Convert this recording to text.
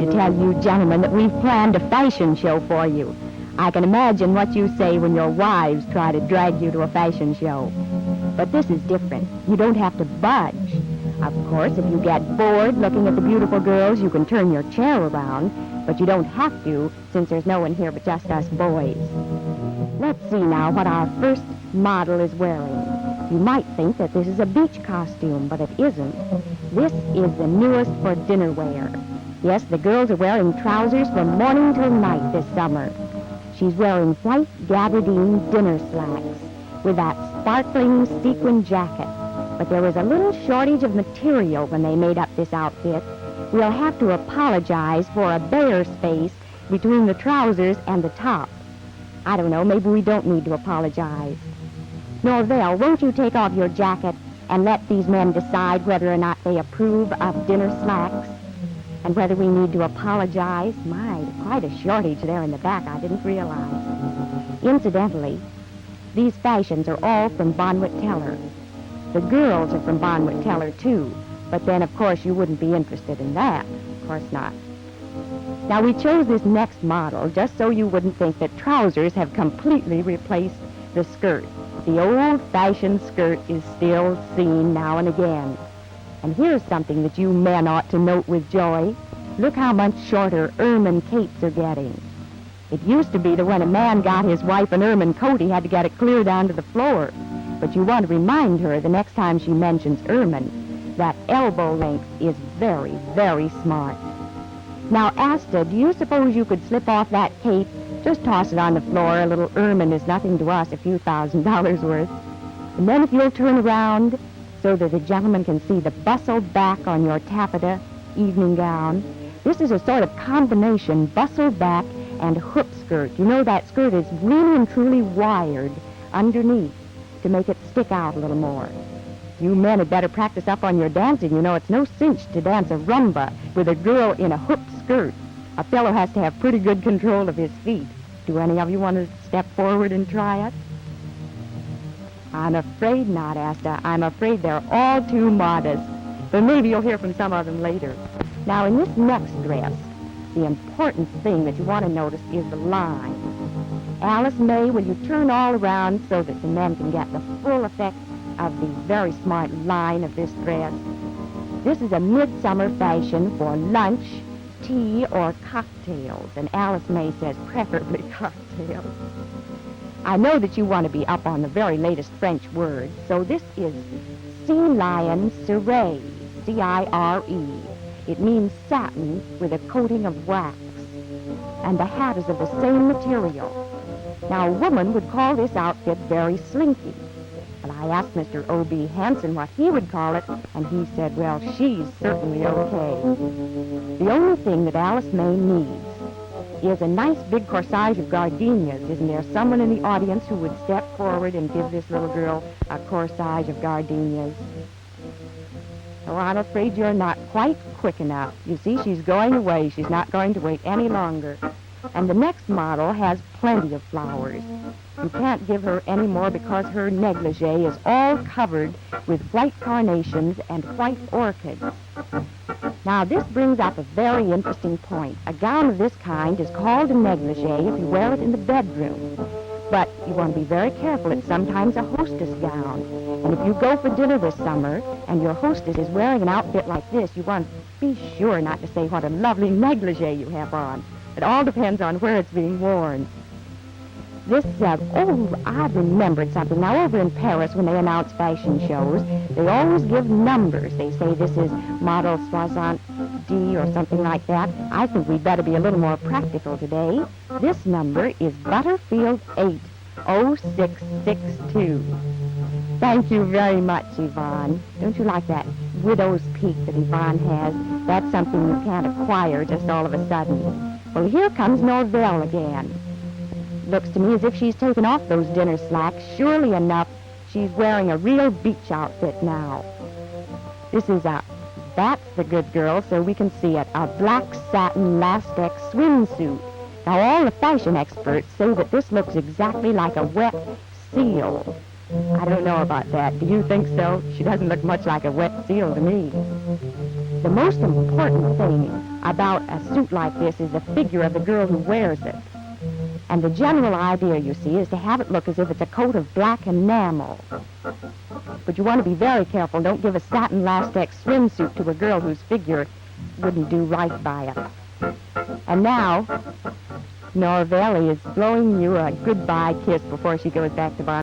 to tell you gentlemen that we've planned a fashion show for you. I can imagine what you say when your wives try to drag you to a fashion show. But this is different. You don't have to budge. Of course, if you get bored looking at the beautiful girls, you can turn your chair around, but you don't have to since there's no one here but just us boys. Let's see now what our first model is wearing. You might think that this is a beach costume, but it isn't. This is the newest for dinner wear. Yes, the girls are wearing trousers from morning till night this summer. She's wearing white gabardine dinner slacks with that sparkling sequin jacket. But there was a little shortage of material when they made up this outfit. We'll have to apologize for a bare space between the trousers and the top. I don't know, maybe we don't need to apologize. Norvell, won't you take off your jacket and let these men decide whether or not they approve of dinner slacks? And whether we need to apologize? My, quite a shortage there in the back, I didn't realize. Incidentally, these fashions are all from Bonwit Teller. The girls are from Bonwit Teller, too. But then, of course, you wouldn't be interested in that. Of course not. Now, we chose this next model just so you wouldn't think that trousers have completely replaced the skirt. The old-fashioned skirt is still seen now and again. And here's something that you men ought to note with joy. Look how much shorter ermine capes are getting. It used to be that when a man got his wife an ermine coat, he had to get it clear down to the floor. But you want to remind her the next time she mentions ermine that elbow length is very, very smart. Now, Asta, do you suppose you could slip off that cape? Just toss it on the floor. A little ermine is nothing to us, a few $1,000s worth. And then if you'll turn around so that the gentleman can see the bustle back on your taffeta evening gown. This is a sort of combination bustle back and hoop skirt. You know, that skirt is really and truly wired underneath to make it stick out a little more. You men had better practice up on your dancing. You know, it's no cinch to dance a rumba with a girl in a hoop skirt. A fellow has to have pretty good control of his feet. Do any of you want to step forward and try it? I'm afraid not, Asta. I'm afraid they're all too modest. But maybe you'll hear from some of them later. Now, in this next dress, the important thing that you want to notice is the line. Alice May, will you turn all around so that the men can get the full effect of the very smart line of this dress? This is a midsummer fashion for lunch, tea, or cocktails. And Alice May says preferably cocktails. I know that you want to be up on the very latest French words, so this is Sea Lion Ciré, C-I-R-E. It means satin with a coating of wax. And the hat is of the same material. Now, a woman would call this outfit very slinky. But I asked Mr. O.B. Hanson what he would call it, and he said, well, she's certainly okay. The only thing that Alice May needs is a nice big corsage of gardenias. Isn't there someone in the audience who would step forward and give this little girl a corsage of gardenias? Oh, I'm afraid you're not quite quick enough. You see, she's going away. She's not going to wait any longer. And the next model has plenty of flowers. You can't give her any more because her negligee is all covered with white carnations and white orchids. Now, this brings up a very interesting point. A gown of this kind is called a negligee if you wear it in the bedroom. But you want to be very careful. It's sometimes a hostess gown. And if you go for dinner this summer and your hostess is wearing an outfit like this, you want to be sure not to say what a lovely negligee you have on. It all depends on where it's being worn. This, I remembered something. Now, over in Paris, when they announce fashion shows, they always give numbers. They say this is model 70 or something like that. I think we'd better be a little more practical today. This number is Butterfield 80662. Thank you very much, Yvonne. Don't you like that widow's peak that Yvonne has? That's something you can't acquire just all of a sudden. Well, here comes Norvell again. Looks to me as if she's taken off those dinner slacks. Surely enough, she's wearing a real beach outfit now. This is that's the good girl, so we can see it, a black satin lastex swimsuit. Now, all the fashion experts say that this looks exactly like a wet seal. I don't know about that. Do you think so? She doesn't look much like a wet seal to me. The most important thing about a suit like this is the figure of the girl who wears it. And the general idea, you see, is to have it look as if it's a coat of black enamel. But you want to be very careful. Don't give a satin lastex swimsuit to a girl whose figure wouldn't do right by it. And now, Nora Valley is blowing you a goodbye kiss before she goes back to Barn.